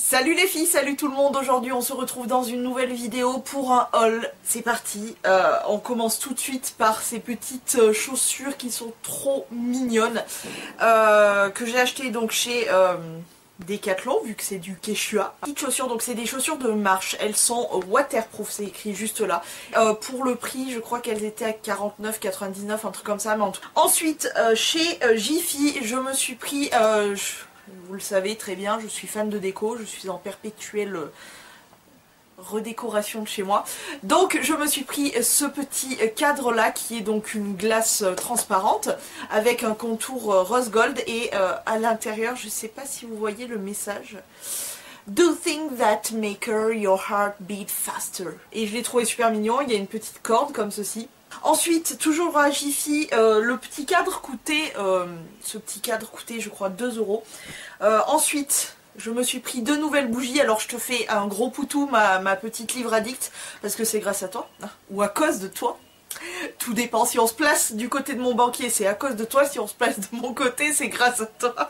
Salut les filles, salut tout le monde. Aujourd'hui on se retrouve dans une nouvelle vidéo pour un haul. C'est parti, on commence tout de suite par ces petites chaussures qui sont trop mignonnes, que j'ai achetées donc chez Decathlon, vu que c'est du Quechua. Petites chaussures, donc c'est des chaussures de marche, elles sont waterproof, c'est écrit juste là. Pour le prix, je crois qu'elles étaient à 49,99, un truc comme ça. Mais en tout... Ensuite, chez Jiffy, je me suis pris... vous le savez très bien, je suis fan de déco, je suis en perpétuelle redécoration de chez moi. Donc je me suis pris ce petit cadre là qui est donc une glace transparente avec un contour rose gold et à l'intérieur, je sais pas si vous voyez le message. Do things that make your heart beat faster. Et je l'ai trouvé super mignon, il y a une petite corde comme ceci. Ensuite, toujours à Jiffy, le petit cadre coûtait, ce petit cadre coûtait je crois 2 €. Ensuite, je me suis pris 2 nouvelles bougies. Alors je te fais un gros poutou, ma petite livre addict, parce que c'est grâce à toi, hein, ou à cause de toi. Tout dépend, si on se place du côté de mon banquier c'est à cause de toi, si on se place de mon côté c'est grâce à toi.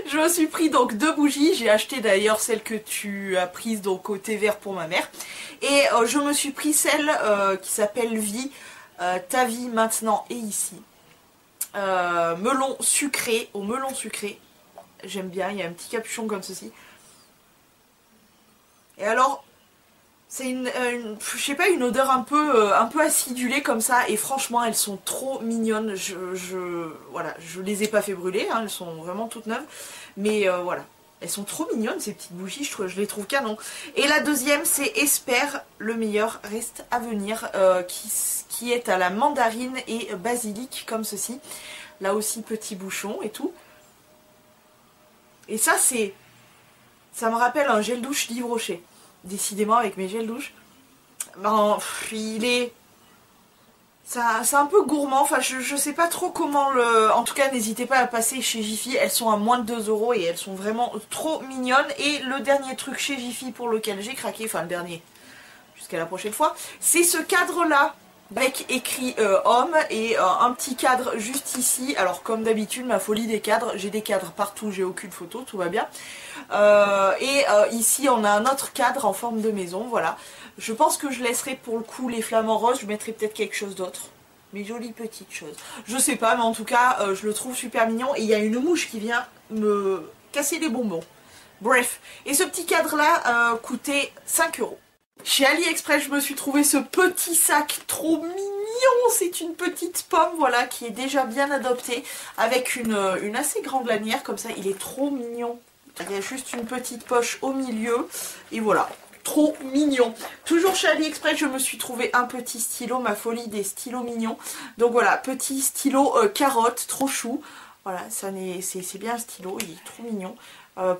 Je me suis pris donc 2 bougies, j'ai acheté d'ailleurs celle que tu as prise donc au thé vert pour ma mère. Et je me suis pris celle qui s'appelle Vie, ta vie maintenant et ici. Melon sucré, au melon sucré. J'aime bien, il y a un petit capuchon comme ceci. Et alors... c'est je sais pas, une odeur un peu acidulée comme ça, et franchement elles sont trop mignonnes. Voilà, je les ai pas fait brûler, hein, elles sont vraiment toutes neuves, mais voilà, elles sont trop mignonnes ces petites bougies, je les trouve canon. Et la deuxième c'est Espère, le meilleur reste à venir, qui est à la mandarine et basilic comme ceci. Là aussi petit bouchon et tout. Et ça me rappelle un gel douche d'Yves Rocher. Décidément avec mes gels douche, ben, c'est un peu gourmand, enfin je sais pas trop comment le... En tout cas n'hésitez pas à passer chez Jiffy, elles sont à moins de 2 € et elles sont vraiment trop mignonnes. Et le dernier truc chez Jiffy pour lequel j'ai craqué, enfin le dernier, jusqu'à la prochaine fois, c'est ce cadre là avec écrit homme et un petit cadre juste ici. Alors comme d'habitude, ma folie des cadres, j'ai des cadres partout, j'ai aucune photo, tout va bien. Ici on a un autre cadre en forme de maison, voilà. Je pense que je laisserai pour le coup les flamants roses, je mettrai peut-être quelque chose d'autre. Mais jolie petite chose. Je sais pas, mais en tout cas je le trouve super mignon. Et il y a une mouche qui vient me casser les bonbons. Bref, et ce petit cadre là coûtait 5 €. Chez AliExpress, je me suis trouvé ce petit sac trop mignon. C'est une petite pomme, voilà, qui est déjà bien adoptée, avec une assez grande lanière, comme ça, il est trop mignon. Il y a juste une petite poche au milieu, et voilà, trop mignon. Toujours chez AliExpress, je me suis trouvé un petit stylo, ma folie des stylos mignons. Donc voilà, petit stylo carotte, trop chou. Voilà, c'est bien un stylo, il est trop mignon,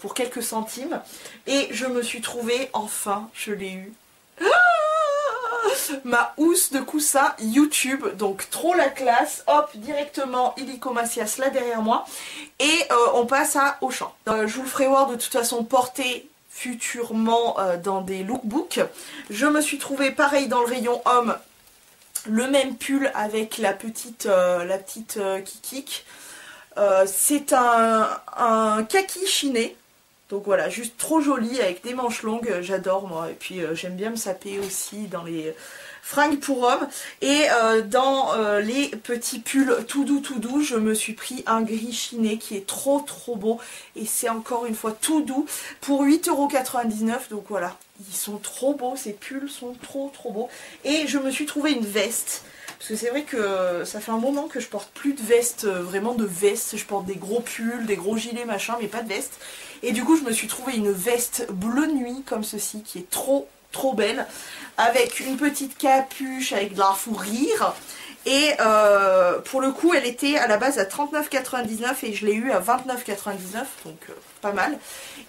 pour quelques centimes. Et je me suis trouvé, enfin, je l'ai eu, ma housse de coussin YouTube, donc trop la classe. Hop, directement illico Macias là derrière moi, et on passe à Auchan. Je vous le ferai voir de toute façon porter futurement dans des lookbooks. Je me suis trouvé pareil dans le rayon homme, le même pull avec la petite kikik. C'est un kaki chiné. Donc voilà, juste trop joli avec des manches longues, j'adore moi. Et puis j'aime bien me saper aussi dans les fringues pour hommes. Et dans les petits pulls tout doux, je me suis pris un gris chiné qui est trop beau. Et c'est encore une fois tout doux pour 8,99 €. Donc voilà, ils sont trop beaux, ces pulls sont trop beaux. Et je me suis trouvé une veste. Parce que c'est vrai que ça fait un moment que je porte plus de veste, vraiment de veste. Je porte des gros pulls, des gros gilets, machin, mais pas de veste. Et du coup, je me suis trouvé une veste bleu nuit comme ceci, qui est trop belle. Avec une petite capuche, avec de la fourrure. Et pour le coup, elle était à la base à 39,99 € et je l'ai eu à 29,99 €, donc pas mal.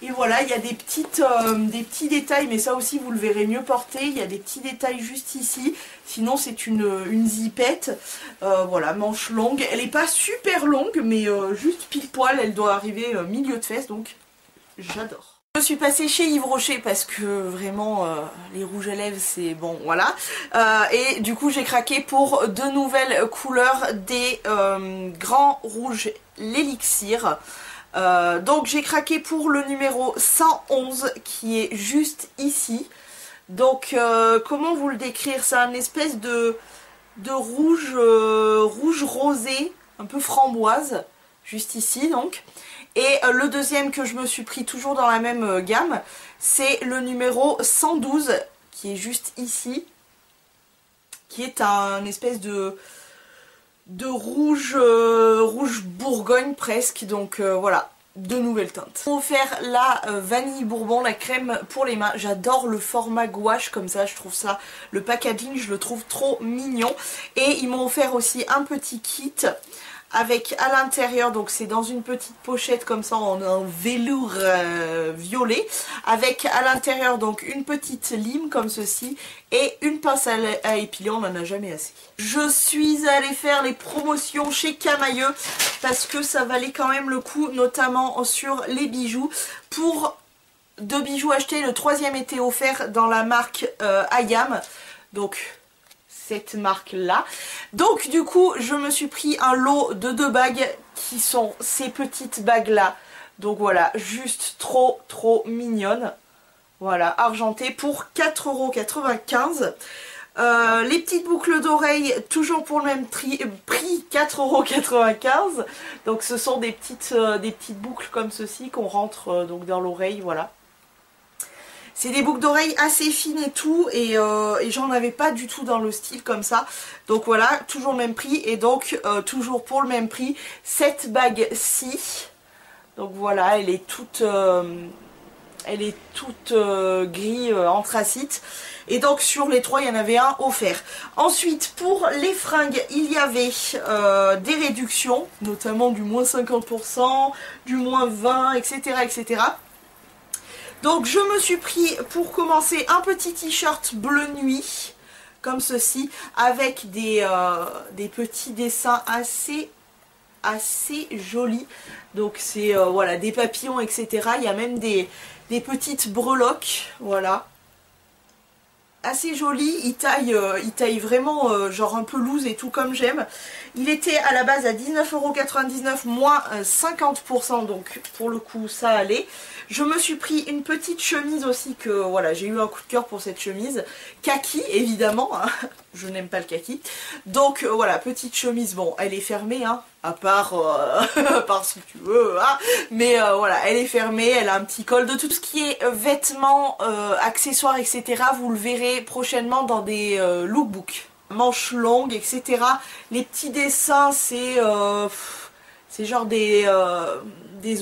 Et voilà, il y a des petits détails, mais ça aussi vous le verrez mieux porter. Il y a des petits détails juste ici. Sinon c'est une zipette. Voilà, manche longue. Elle n'est pas super longue, mais juste pile poil. Elle doit arriver milieu de fesse, donc j'adore. Je suis passée chez Yves Rocher parce que vraiment les rouges à lèvres c'est bon, voilà. Et du coup j'ai craqué pour 2 nouvelles couleurs des grands rouges l'élixir. Donc j'ai craqué pour le numéro 111 qui est juste ici. Donc comment vous le décrire? C'est un espèce de rouge, rouge rosé, un peu framboise, juste ici donc. Et le deuxième que je me suis pris toujours dans la même gamme, c'est le numéro 112 qui est juste ici, qui est un espèce de rouge, rouge bourgogne presque, donc voilà, de nouvelles teintes. Ils m'ont offert la vanille bourbon, la crème pour les mains. J'adore le format gouache comme ça, je trouve ça, le packaging je le trouve trop mignon. Et ils m'ont offert aussi un petit kit avec à l'intérieur, donc c'est dans une petite pochette comme ça en un velours violet, avec à l'intérieur donc une petite lime comme ceci et une pince à épiler, on n'en a jamais assez. Je suis allée faire les promotions chez Camaïeu parce que ça valait quand même le coup, notamment sur les bijoux. Pour 2 bijoux achetés, le 3e était offert dans la marque Ayam, donc cette marque là. Donc du coup je me suis pris un lot de 2 bagues qui sont ces petites bagues là. Donc voilà, juste trop mignonnes. Voilà, argentées pour 4,95 €. Les petites boucles d'oreilles toujours pour le même prix, 4,95 €. Donc ce sont des petites boucles comme ceci qu'on rentre donc dans l'oreille, voilà. C'est des boucles d'oreilles assez fines et tout, et j'en avais pas du tout dans le style comme ça. Donc voilà, toujours le même prix, et donc toujours pour le même prix, cette bague-ci. Donc voilà, elle est toute gris anthracite. Et donc sur les 3, il y en avait un offert. Ensuite, pour les fringues, il y avait des réductions, notamment du moins 50%, du moins 20%, etc. etc. Donc je me suis pris pour commencer un petit t-shirt bleu nuit, comme ceci, avec des petits dessins assez jolis. Donc c'est voilà, des papillons, etc. Il y a même des petites breloques, voilà. Assez joli, il taille vraiment genre un peu loose et tout comme j'aime. Il était à la base à 19,99 € moins 50%, donc pour le coup ça allait. Je me suis pris une petite chemise aussi que voilà, j'ai eu un coup de cœur pour cette chemise. Kaki évidemment, hein. Je n'aime pas le kaki. Donc voilà, petite chemise, bon elle est fermée, hein, à part si tu veux, hein. Mais voilà, elle est fermée, elle a un petit col. De tout ce qui est vêtements, accessoires, etc. vous le verrez prochainement dans des lookbooks. Manches longues, etc. Les petits dessins, c'est genre des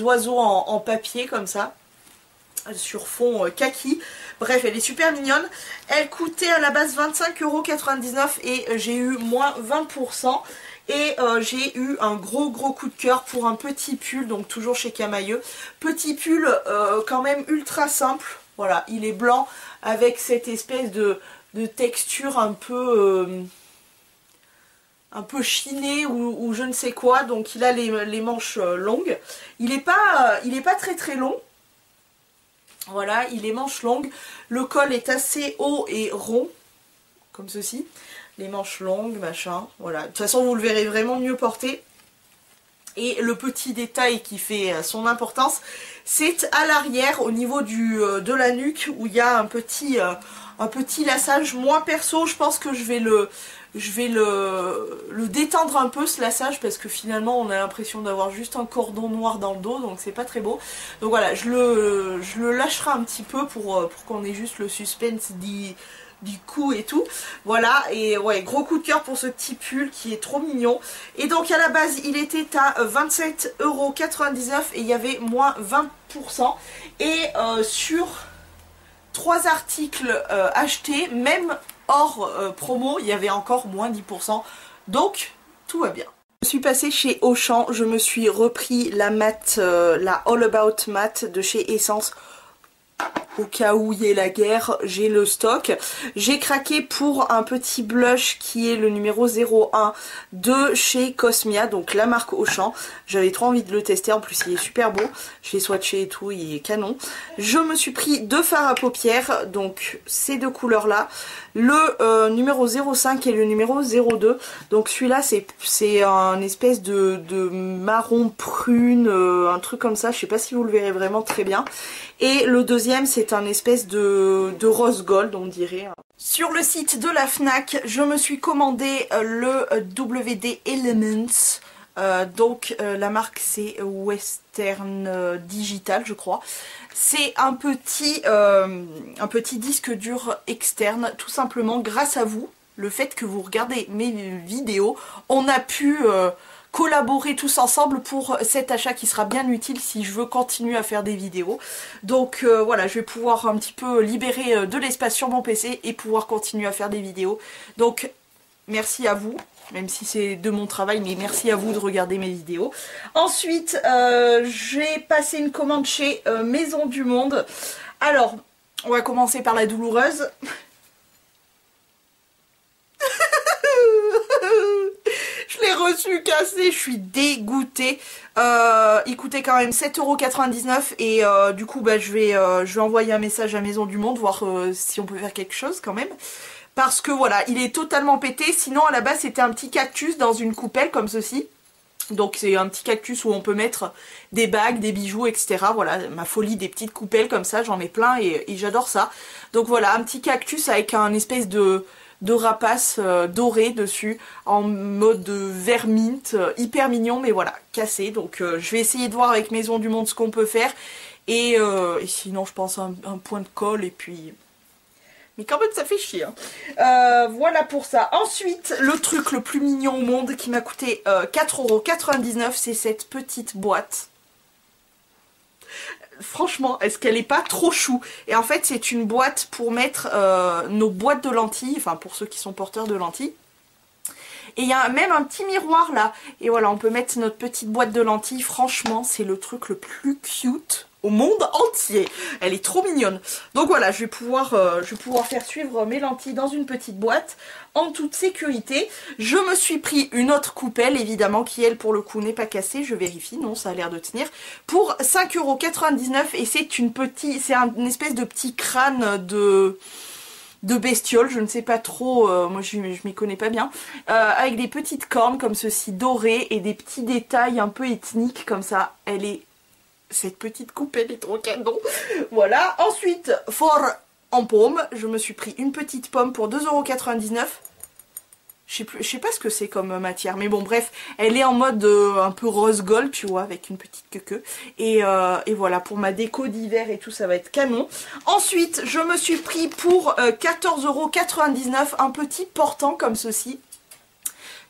oiseaux en papier comme ça, sur fond kaki. Bref, elle est super mignonne. Elle coûtait à la base 25,99 € et j'ai eu moins 20%. Et j'ai eu un gros coup de cœur pour un petit pull, donc toujours chez Camaïeu. Petit pull quand même ultra simple. Voilà, il est blanc avec cette espèce de texture un peu chinée ou je ne sais quoi. Donc il a les manches longues. Il est pas très long. Voilà, il est manches longues. Le col est assez haut et rond, comme ceci. Les manches longues, machin, voilà. De toute façon, vous le verrez vraiment mieux porté. Et le petit détail qui fait son importance, c'est à l'arrière, au niveau de la nuque, où il y a un petit lassage. Moi, perso, je pense que je vais le détendre un peu, ce lassage, parce que finalement, on a l'impression d'avoir juste un cordon noir dans le dos, donc c'est pas très beau. Donc voilà, je le lâcherai un petit peu pour qu'on ait juste le suspense du coup et tout, voilà. Et ouais, gros coup de cœur pour ce petit pull qui est trop mignon. Et donc à la base il était à 27,99 € et il y avait moins 20%. Et sur 3 articles achetés, même hors promo, il y avait encore moins 10%, donc tout va bien. Je suis passée chez Auchan, je me suis repris la matte, la All About matte de chez Essence. au cas où il y ait la guerre, j'ai le stock. J'ai craqué pour un petit blush qui est le numéro 01 de chez Cosmia, donc la marque Auchan. J'avais trop envie de le tester, en plus il est super beau. Je l'ai swatché et tout, il est canon. Je me suis pris deux fards à paupières, donc ces deux couleurs là. Le numéro 05 et le numéro 02. Donc celui-là c'est un espèce de marron prune, un truc comme ça. Je sais pas si vous le verrez vraiment très bien. Et le deuxième c'est un espèce de rose gold on dirait. Sur le site de la Fnac, je me suis commandé le WD Elements. Donc la marque c'est Western Digital je crois. C'est un petit disque dur externe, tout simplement grâce à vous, le fait que vous regardez mes vidéos, on a pu collaborer tous ensemble pour cet achat qui sera bien utile si je veux continuer à faire des vidéos. Donc voilà, je vais pouvoir un petit peu libérer de l'espace sur mon PC et pouvoir continuer à faire des vidéos. Donc merci à vous. Même si c'est de mon travail, mais merci à vous de regarder mes vidéos. Ensuite, j'ai passé une commande chez Maison du Monde. Alors, on va commencer par la douloureuse. Je l'ai reçu cassé, je suis dégoûtée. Il coûtait quand même 7,99 € et du coup, bah, je vais envoyer un message à Maison du Monde, voir si on peut faire quelque chose quand même. Parce que voilà, il est totalement pété. Sinon à la base c'était un petit cactus dans une coupelle comme ceci. Donc c'est un petit cactus où on peut mettre des bagues, des bijoux, etc. Voilà, ma folie des petites coupelles comme ça, j'en ai plein et j'adore ça. Donc voilà, un petit cactus avec un espèce de rapace doré dessus, en mode vert mint, hyper mignon, mais voilà, cassé. Donc je vais essayer de voir avec Maison du Monde ce qu'on peut faire. Et sinon je pense un point de colle et puis... Mais quand même ça fait chier. Hein. Voilà pour ça. Ensuite, le truc le plus mignon au monde qui m'a coûté 4,99 €, c'est cette petite boîte. Franchement, est-ce qu'elle est pas trop chou? Et en fait, c'est une boîte pour mettre nos boîtes de lentilles, enfin pour ceux qui sont porteurs de lentilles. Et il y a même un petit miroir là. Et voilà, on peut mettre notre petite boîte de lentilles. Franchement, c'est le truc le plus cute au monde entier. Elle est trop mignonne. Donc voilà, je vais pouvoir faire suivre mes lentilles dans une petite boîte en toute sécurité. Je me suis pris une autre coupelle, évidemment, qui elle pour le coup n'est pas cassée. Je vérifie, non, ça a l'air de tenir. Pour 5,99 € et c'est une espèce de petit crâne de bestiole, je ne sais pas trop, moi je m'y connais pas bien, avec des petites cornes comme ceci dorées et des petits détails un peu ethniques comme ça. Cette petite coupelle est trop canon. Voilà. Ensuite, en pomme, je me suis pris une petite pomme pour 2,99 €. Je sais pas ce que c'est comme matière, mais bon bref, elle est en mode un peu rose gold, tu vois, avec une petite queue. Et voilà, pour ma déco d'hiver et tout, ça va être canon. Ensuite, je me suis pris pour 14,99 € un petit portant comme ceci,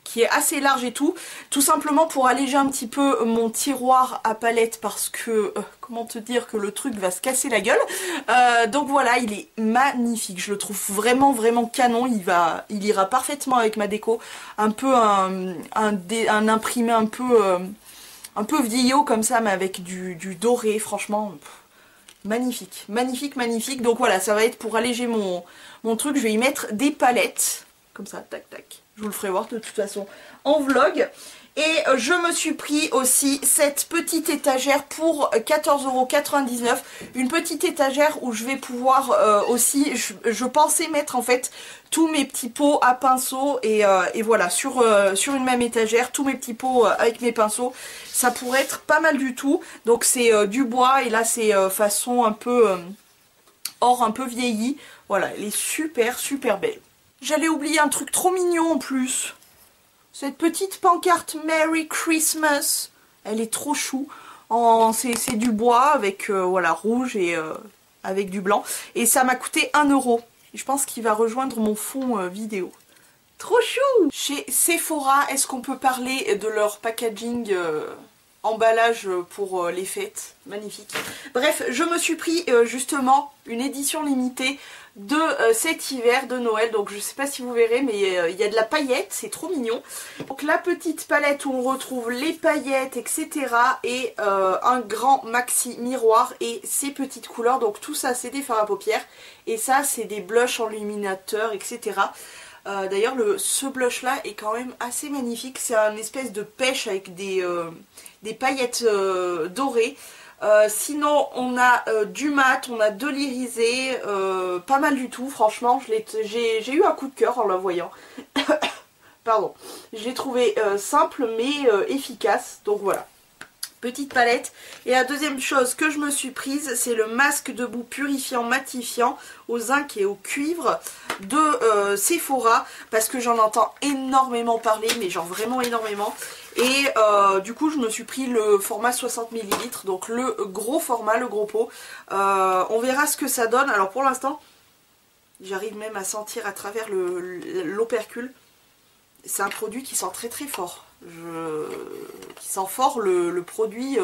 qui est assez large et tout simplement pour alléger un petit peu mon tiroir à palettes parce que, comment te dire que le truc va se casser la gueule. Donc voilà, il est magnifique, je le trouve vraiment vraiment canon, il ira parfaitement avec ma déco, un peu un imprimé un peu vieillot comme ça, mais avec du doré, franchement... magnifique, magnifique, magnifique. Donc voilà, ça va être pour alléger mon truc, je vais y mettre des palettes, comme ça, tac tac. Je vous le ferai voir de toute façon en vlog. Et je me suis pris aussi cette petite étagère pour 14,99 €. Une petite étagère où je vais pouvoir aussi, je pensais mettre en fait tous mes petits pots à pinceau. Et voilà, sur une même étagère, tous mes petits pots avec mes pinceaux. Ça pourrait être pas mal du tout. Donc c'est du bois et là c'est façon un peu or un peu vieilli. Voilà, elle est super super belle. J'allais oublier un truc trop mignon en plus. Cette petite pancarte Merry Christmas. Elle est trop chou. C'est du bois avec voilà, rouge et avec du blanc. Et ça m'a coûté 1 €. Je pense qu'il va rejoindre mon fond vidéo. Trop chou! Chez Sephora, est-ce qu'on peut parler de leur packaging emballage pour les fêtes, magnifique. Bref, je me suis pris justement une édition limitée de cet hiver de Noël, donc je sais pas si vous verrez, mais il y a de la paillette, c'est trop mignon. Donc la petite palette où on retrouve les paillettes, etc. et un grand maxi miroir et ces petites couleurs, donc tout ça c'est des fards à paupières et ça c'est des blushs enluminateurs, etc. D'ailleurs ce blush là est quand même assez magnifique, c'est un espèce de pêche avec des paillettes dorées. Sinon on a du mat, on a de l'irisé, pas mal du tout franchement, j'ai eu un coup de cœur en la voyant. Pardon, je l'ai trouvé simple mais efficace, donc voilà. Petite palette. Et la deuxième chose que je me suis prise, c'est le masque de boue purifiant matifiant au zinc et au cuivre de Sephora, parce que j'en entends énormément parler, mais genre vraiment énormément. Et du coup je me suis pris le format 60 ml, donc le gros format, le gros pot. On verra ce que ça donne. Alors pour l'instant, j'arrive même à sentir à travers l'opercule. C'est un produit qui sent très très fort. Qui sent fort le produit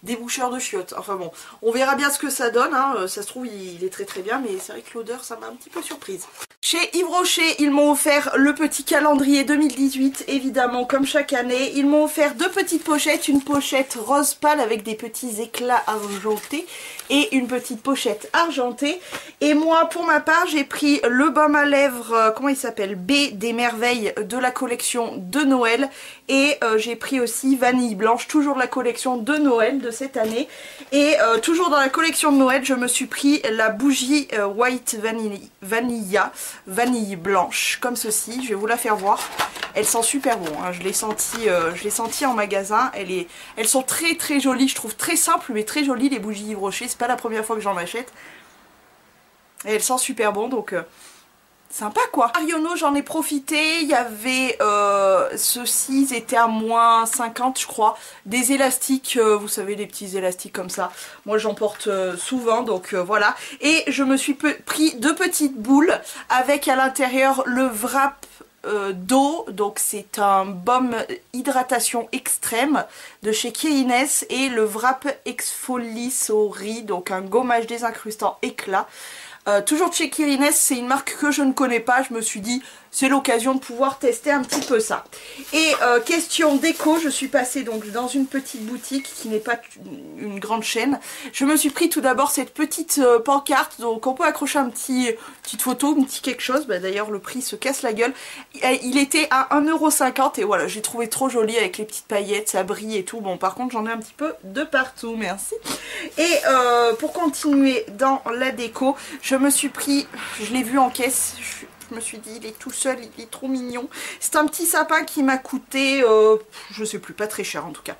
déboucheur de chiottes. Enfin bon, on verra bien ce que ça donne, hein. Ça se trouve il est très très bien, mais c'est vrai que l'odeur ça m'a un petit peu surprise. Chez Yves Rocher, ils m'ont offert le petit calendrier 2018, évidemment comme chaque année. Ils m'ont offert deux petites pochettes, une pochette rose pâle avec des petits éclats argentés et une petite pochette argentée. Et moi pour ma part j'ai pris le baume à lèvres, comment il s'appelle, B des merveilles de la collection de Noël. Et j'ai pris aussi vanille blanche, toujours de la collection de Noël de cette année. Et toujours dans la collection de Noël, je me suis pris la bougie White Vanilla, vanille blanche, comme ceci. Je vais vous la faire voir. Elle sent super bon, hein. Je l'ai senti en magasin. Elles sont très très jolies, je trouve très simples mais très jolies les bougies Yves Rocher. C'est pas la première fois que j'en achète. Et elles sentent super bon, donc... sympa quoi. Ariono, j'en ai profité, il y avait ceux-ci, ils étaient à moins 50 je crois, des élastiques, vous savez les petits élastiques comme ça, moi j'en porte souvent donc voilà. Et je me suis pris deux petites boules avec à l'intérieur le wrap d'eau, donc c'est un baume hydratation extrême de chez Kérines et le wrap exfoliatory, donc un gommage désincrustant éclat. Toujours de chez Kérines, c'est une marque que je ne connais pas, je me suis dit c'est l'occasion de pouvoir tester un petit peu ça. Et question déco, je suis passée donc dans une petite boutique qui n'est pas une grande chaîne. Je me suis pris tout d'abord cette petite pancarte, donc on peut accrocher petite photo, un petit quelque chose. Bah, d'ailleurs le prix se casse la gueule. Il était à 1,50 € et voilà, j'ai trouvé trop joli avec les petites paillettes, ça brille et tout. Bon par contre j'en ai un petit peu de partout, merci. Et pour continuer dans la déco, je me suis pris, je l'ai vu en caisse, je me suis dit il est tout seul, il est trop mignon. C'est un petit sapin qui m'a coûté, je sais plus, pas très cher en tout cas.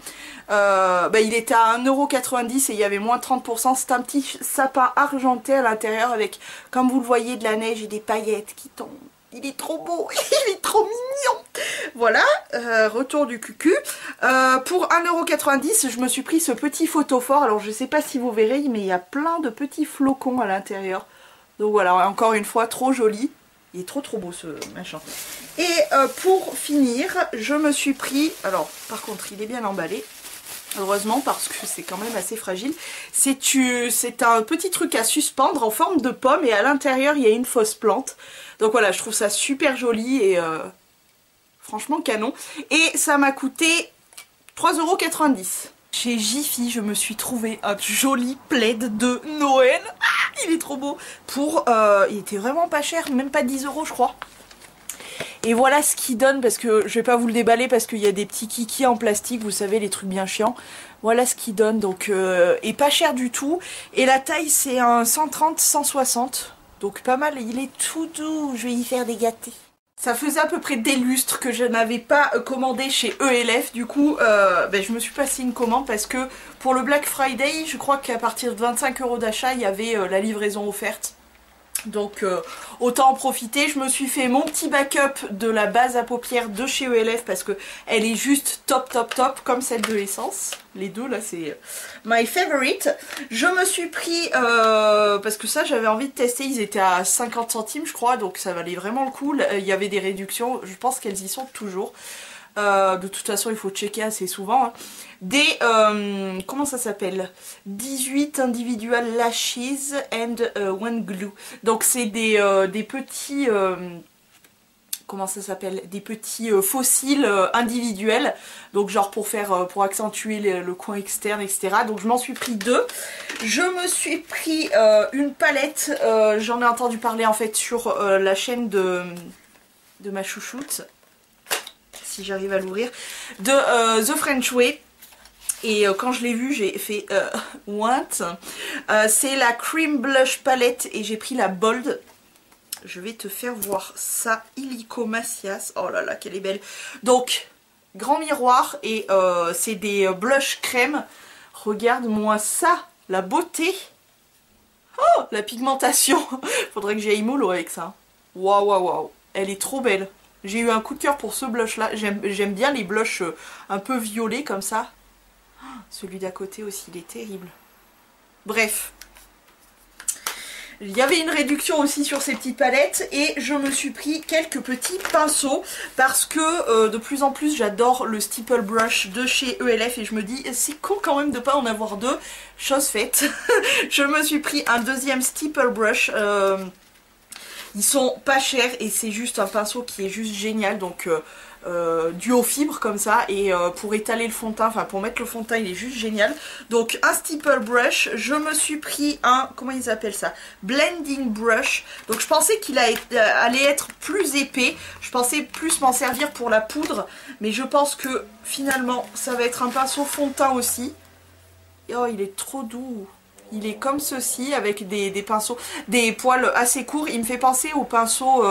Bah, il était à 1,90 € et il y avait moins 30%. C'est un petit sapin argenté à l'intérieur avec, comme vous le voyez, de la neige et des paillettes qui tombent. Il est trop beau, il est trop mignon. Voilà, retour du cucu. Pour 1,90 €, je me suis pris ce petit photophore. Alors je sais pas si vous verrez, mais il y a plein de petits flocons à l'intérieur. Donc voilà, encore une fois, trop joli. Il est trop beau ce machin. Et pour finir, je me suis pris... Alors par contre, il est bien emballé. Heureusement parce que c'est quand même assez fragile. C'est un petit truc à suspendre en forme de pomme et à l'intérieur il y a une fausse plante. Donc voilà, je trouve ça super joli et franchement canon. Et ça m'a coûté 3,90 €. Chez Jiffy, je me suis trouvé un joli plaid de Noël. Ah, il est trop beau. Il était vraiment pas cher, même pas 10 € je crois. Et voilà ce qu'il donne, parce que je vais pas vous le déballer parce qu'il y a des petits kikis en plastique, vous savez, les trucs bien chiants. Voilà ce qu'il donne, donc et pas cher du tout. Et la taille c'est un 130-160, donc pas mal, il est tout doux, je vais y faire des gâtés. Ça faisait à peu près des lustres que je n'avais pas commandé chez ELF, du coup ben, je me suis passé une commande parce que pour le Black Friday, je crois qu'à partir de 25 € d'achat, il y avait la livraison offerte. Donc autant en profiter. Je me suis fait mon petit backup de la base à paupières de chez ELF parce que elle est juste top comme celle de Essence. Les deux là c'est my favorite. Je me suis pris parce que ça j'avais envie de tester, ils étaient à 50 centimes je crois, donc ça valait vraiment le coup. Il y avait des réductions, je pense qu'elles y sont toujours. De toute façon il faut checker assez souvent, hein. Des, comment ça s'appelle, 18 individual lashes and one glue. Donc c'est des petits, comment ça s'appelle, des petits fossiles individuels, donc genre pour faire, pour accentuer le coin externe, etc. Donc je m'en suis pris 2. Je me suis pris une palette, j'en ai entendu parler en fait sur la chaîne de ma chouchoute, si j'arrive à l'ouvrir, de The French Way. Et quand je l'ai vu, j'ai fait what? C'est la Cream Blush Palette et j'ai pris la Bold. Je vais te faire voir ça, Illico Macias. Oh là là, qu'elle est belle. Donc, grand miroir et c'est des blush crème. Regarde-moi ça, la beauté. Oh, la pigmentation. Faudrait que j'aille mollo avec ça. Waouh, waouh, waouh. Elle est trop belle. J'ai eu un coup de cœur pour ce blush là. J'aime bien les blushs un peu violets comme ça. Celui d'à côté aussi, il est terrible. Bref. Il y avait une réduction aussi sur ces petites palettes et je me suis pris quelques petits pinceaux parce que de plus en plus j'adore le Stipple Brush de chez ELF et je me dis c'est con quand même de pas en avoir 2. Chose faite. Je me suis pris un deuxième Stipple Brush. Ils sont pas chers et c'est juste un pinceau qui est juste génial, donc duo fibre comme ça, et pour étaler le fond de teint, enfin pour mettre le fond de teint il est juste génial. Donc un Stipple Brush, je me suis pris un, comment ils appellent ça, Blending Brush. Donc je pensais qu'il allait être plus épais, je pensais plus m'en servir pour la poudre, mais je pense que finalement ça va être un pinceau fond de teint aussi. Oh, il est trop doux. Il est comme ceci avec des pinceaux, des poils assez courts. Il me fait penser au pinceau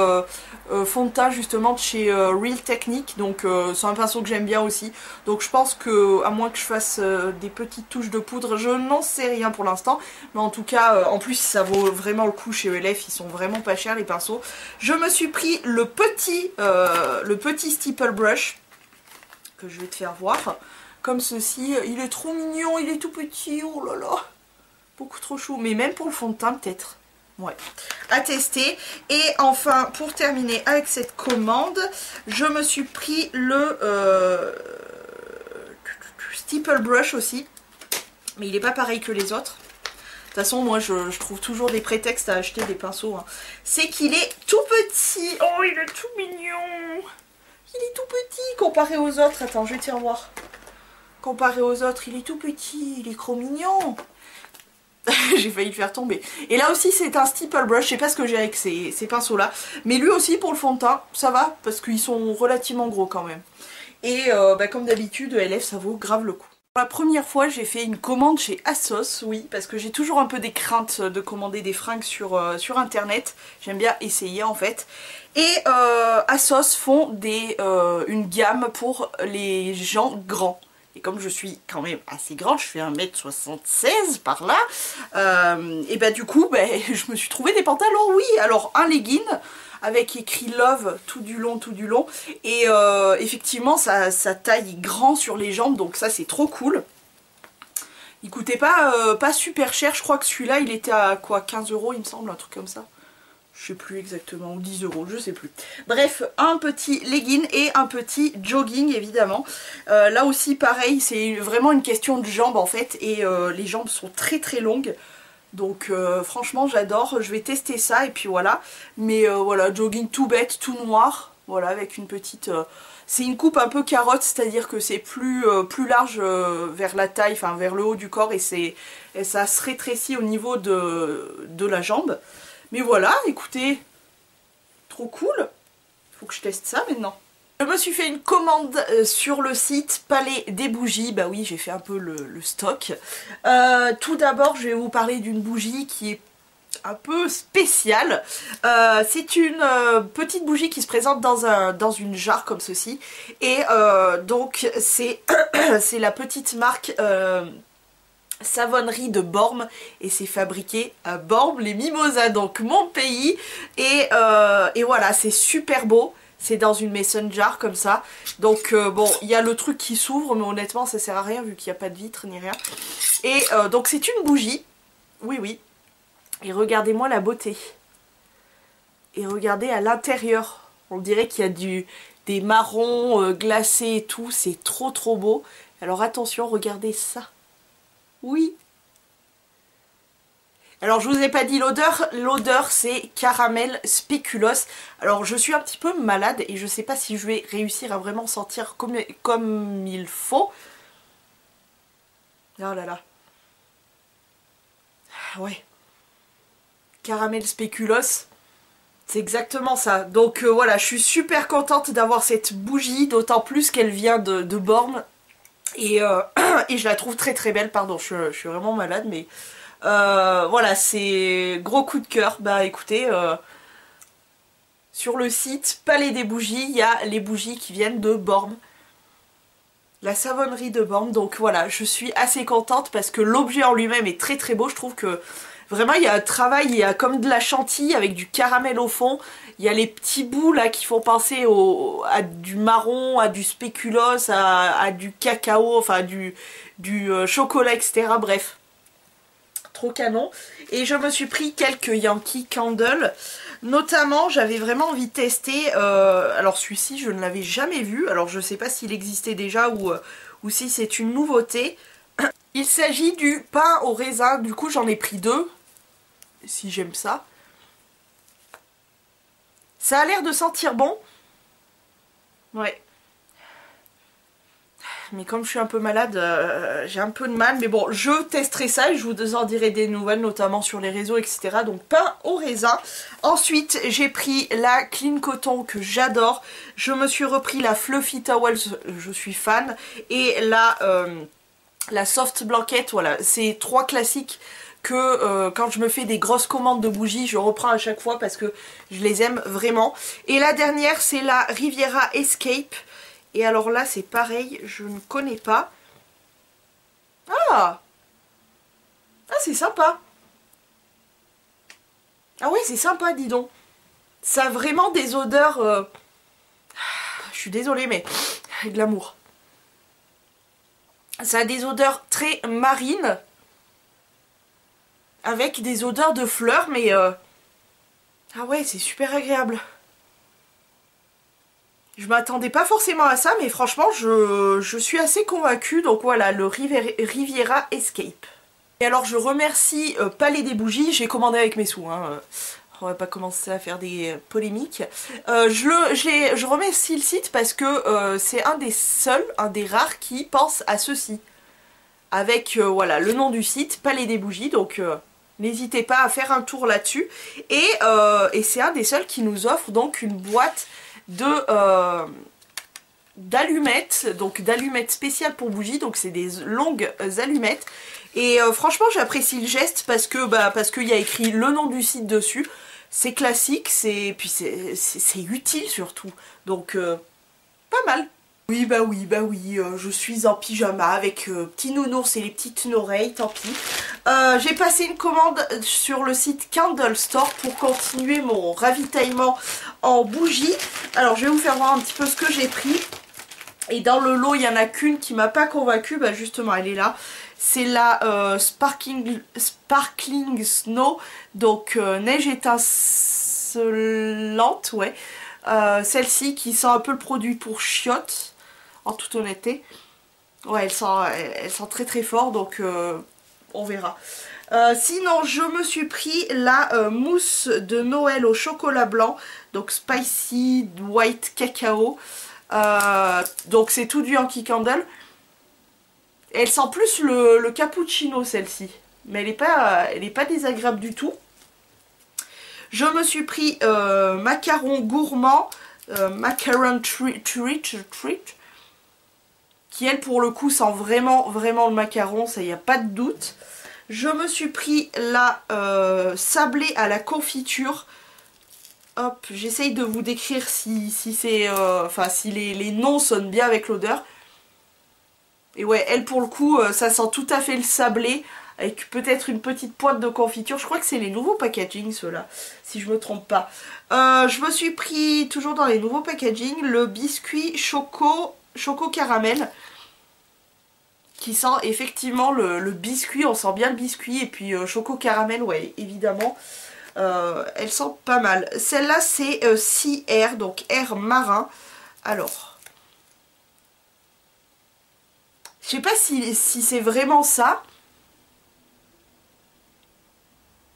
fond de teint justement de chez Real Technique. Donc c'est un pinceau que j'aime bien aussi. Donc je pense que, à moins que je fasse des petites touches de poudre, je n'en sais rien pour l'instant. Mais en tout cas, en plus ça vaut vraiment le coup chez ELF. Ils sont vraiment pas chers les pinceaux. Je me suis pris le petit Stipple Brush que je vais te faire voir. Comme ceci. Il est trop mignon, il est tout petit. Oh là là. Beaucoup trop chou, mais même pour le fond de teint peut-être. Ouais, à tester. Et enfin, pour terminer avec cette commande, je me suis pris le Stipple Brush aussi. Mais il n'est pas pareil que les autres. De toute façon, moi, je trouve toujours des prétextes à acheter des pinceaux, hein. C'est qu'il est tout petit. Oh, il est tout mignon. Il est tout petit comparé aux autres. Attends, je vais te faire voir. Comparé aux autres, il est tout petit. Il est trop mignon. J'ai failli le faire tomber. Et là aussi c'est un Stipple Brush, je sais pas ce que j'ai avec ces pinceaux là. Mais lui aussi pour le fond de teint, ça va, parce qu'ils sont relativement gros quand même. Et comme d'habitude, ELF ça vaut grave le coup. Pour la première fois j'ai fait une commande chez ASOS, oui, parce que j'ai toujours un peu des craintes de commander des fringues sur internet. J'aime bien essayer en fait. Et ASOS font une gamme pour les gens grands. Et comme je suis quand même assez grande, je fais 1m76 par là, et bah du coup, je me suis trouvé des pantalons, oui. Alors un legging avec écrit Love tout du long, et effectivement ça taille grand sur les jambes, donc ça c'est trop cool. Il coûtait pas super cher, je crois que celui-là il était à quoi, 15 € il me semble, un truc comme ça. Je sais plus exactement, ou 10 €, je sais plus. Bref, un petit legging et un petit jogging évidemment. Là aussi pareil, c'est vraiment une question de jambes en fait, et les jambes sont très très longues. Donc franchement j'adore, je vais tester ça et puis voilà. Mais voilà, jogging tout bête, tout noir, voilà, avec une petite... c'est une coupe un peu carotte, c'est-à-dire que c'est plus large vers la taille, enfin vers le haut du corps, et ça se rétrécit au niveau de la jambe. Mais voilà, écoutez, trop cool. Faut que je teste ça maintenant. Je me suis fait une commande sur le site Palais des Bougies. Bah oui, j'ai fait un peu le stock. Tout d'abord, je vais vous parler d'une bougie qui est un peu spéciale. C'est une petite bougie qui se présente dans une jarre comme ceci. Et donc, c'est la petite marque... savonnerie de Bormes, et c'est fabriqué à Bormes les Mimosas, donc mon pays. Et voilà, c'est super beau, c'est dans une mason jar comme ça. Donc bon, il y a le truc qui s'ouvre, mais honnêtement ça sert à rien vu qu'il n'y a pas de vitre ni rien. Et donc c'est une bougie, oui, et regardez-moi la beauté. Et regardez à l'intérieur, on dirait qu'il y a des marrons glacés et tout, c'est trop trop beau. Alors attention, regardez ça. Oui. Alors je vous ai pas dit l'odeur c'est caramel spéculoos. Alors je suis un petit peu malade et je sais pas si je vais réussir à vraiment sentir comme il faut. Oh là là. Ouais. Caramel spéculoos. C'est exactement ça. Donc voilà, je suis super contente d'avoir cette bougie, d'autant plus qu'elle vient de Born. Et, et je la trouve très très belle, pardon, je suis vraiment malade, mais voilà, c'est gros coup de cœur. Bah écoutez, sur le site Palais des Bougies, il y a les bougies qui viennent de Born. La savonnerie de Born, donc voilà, je suis assez contente parce que l'objet en lui-même est très très beau, je trouve que vraiment il y a un travail, il y a comme de la chantilly avec du caramel au fond, il y a les petits bouts là qui font penser à du marron, à du spéculoos, à du cacao, enfin du chocolat, etc. Bref, trop canon. Et je me suis pris quelques Yankee Candle. Notamment, j'avais vraiment envie de tester, alors celui-ci je ne l'avais jamais vu, alors je ne sais pas s'il existait déjà ou si c'est une nouveauté. Il s'agit du pain au raisin, du coup j'en ai pris deux, si j'aime ça. Ça a l'air de sentir bon. Ouais. Mais comme je suis un peu malade, j'ai un peu de mal. Mais bon, je testerai ça et je vous en dirai des nouvelles, notamment sur les réseaux, etc. Donc pain au raisin. Ensuite, j'ai pris la Clean Cotton que j'adore. Je me suis repris la Fluffy Towels, je suis fan. Et la Soft Blanket, voilà. C'est trois classiques que quand je me fais des grosses commandes de bougies, je reprends à chaque fois parce que je les aime vraiment. Et la dernière, c'est la Riviera Escape. Et alors là, c'est pareil, je ne connais pas. Ah! Ah, c'est sympa. Ah oui, c'est sympa, dis donc. Ça a vraiment des odeurs... Je suis désolée, mais... de l'amour. Ça a des odeurs très marines. Avec des odeurs de fleurs, mais... Ah ouais, c'est super agréable. Je m'attendais pas forcément à ça, mais franchement, je suis assez convaincue. Donc voilà, le Riviera Escape. Et alors, je remercie Palais des Bougies. J'ai commandé avec mes sous, hein. On va pas commencer à faire des polémiques. Je remercie le site parce que c'est un des seuls, un des rares qui pense à ceci. Avec, voilà, le nom du site, Palais des Bougies. Donc... n'hésitez pas à faire un tour là-dessus. Et c'est un des seuls qui nous offre donc une boîte d'allumettes, donc d'allumettes spéciales pour bougies, donc c'est des longues allumettes. Et franchement j'apprécie le geste parce qu'il y a écrit le nom du site dessus. C'est classique, puis c'est utile surtout. Donc pas mal. Oui, je suis en pyjama avec petit nounours et les petites oreilles, tant pis. J'ai passé une commande sur le site Candle Store pour continuer mon ravitaillement en bougies. Alors, je vais vous faire voir un petit peu ce que j'ai pris. Et dans le lot, il n'y en a qu'une qui m'a pas convaincue. Bah, justement, elle est là. C'est la Sparkling Snow, donc neige étincelante, ouais. Celle-ci qui sent un peu le produit pour chiottes. En toute honnêteté, ouais, elle sent très très fort, donc on verra. Sinon, je me suis pris la mousse de Noël au chocolat blanc, donc Spicy White Cacao. Donc c'est tout du Yankee Candle. Elle sent plus le cappuccino, celle-ci, mais elle est pas désagréable du tout. Je me suis pris macaron gourmand, macaron treat, qui elle pour le coup sent vraiment le macaron, ça y a pas de doute. Je me suis pris la sablée à la confiture. Hop, j'essaye de vous décrire si c'est, enfin si les noms sonnent bien avec l'odeur. Et ouais, elle pour le coup, ça sent tout à fait le sablé, avec peut-être une petite pointe de confiture. Je crois que c'est les nouveaux packaging ceux-là, si je me trompe pas. Je me suis pris, toujours dans les nouveaux packaging, le biscuit choco caramel. Qui sent effectivement le biscuit, on sent bien le biscuit. Et puis choco caramel, ouais, évidemment. Elle sent pas mal. Celle-là, c'est Sea Air, donc air marin. Alors, je sais pas si c'est vraiment ça.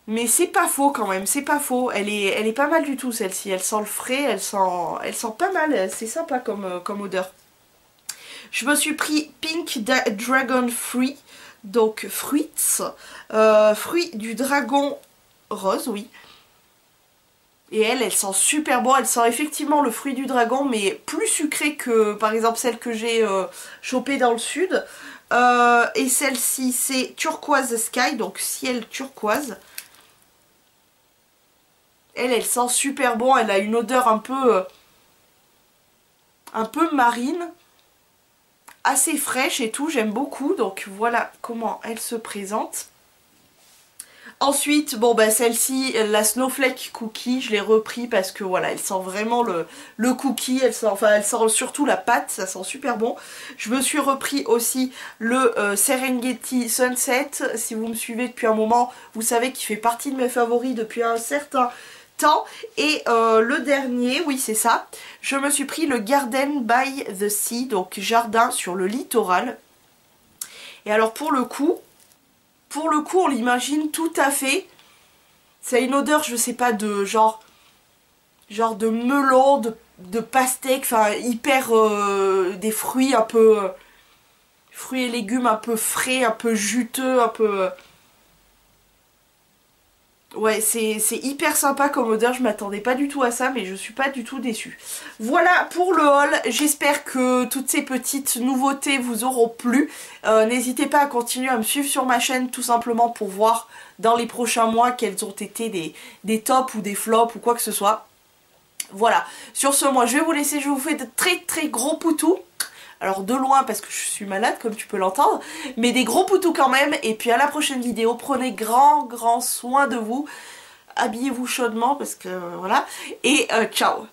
Mais c'est pas faux quand même, c'est pas faux. Elle est pas mal du tout celle-ci. Elle sent le frais, elle sent pas mal. C'est sympa comme odeur. Je me suis pris Pink Dragon Fruit. Donc fruits. Fruit du dragon rose, oui. Et elle sent super bon. Elle sent effectivement le fruit du dragon, mais plus sucré que par exemple celle que j'ai chopée dans le sud. Et celle-ci c'est Turquoise Sky, donc ciel turquoise. Elle sent super bon, elle a une odeur un peu marine, assez fraîche et tout, j'aime beaucoup. Donc voilà comment elle se présente. Ensuite, bon bah celle-ci, la Snowflake Cookie, je l'ai repris parce que voilà, elle sent vraiment le cookie, elle sent surtout la pâte, ça sent super bon. Je me suis repris aussi le Serengeti Sunset. Si vous me suivez depuis un moment, vous savez qu'il fait partie de mes favoris depuis un certain temps. Et le dernier, oui c'est ça, je me suis pris le Garden by the Sea, donc jardin sur le littoral. Et alors pour le coup on l'imagine tout à fait. Ça a une odeur, je sais pas, de genre de melon, de pastèque, enfin hyper des fruits un peu fruits et légumes un peu frais, un peu juteux, un peu ouais, c'est hyper sympa comme odeur, je m'attendais pas du tout à ça, mais je suis pas du tout déçue. Voilà pour le haul, j'espère que toutes ces petites nouveautés vous auront plu. N'hésitez pas à continuer à me suivre sur ma chaîne tout simplement pour voir dans les prochains mois quels ont été des tops ou des flops ou quoi que ce soit. Voilà, sur ce moi je vais vous laisser, je vous fais de très très gros poutous. Alors de loin parce que je suis malade comme tu peux l'entendre, mais des gros poutous quand même. Et puis à la prochaine vidéo, prenez grand soin de vous, habillez-vous chaudement parce que voilà, et ciao.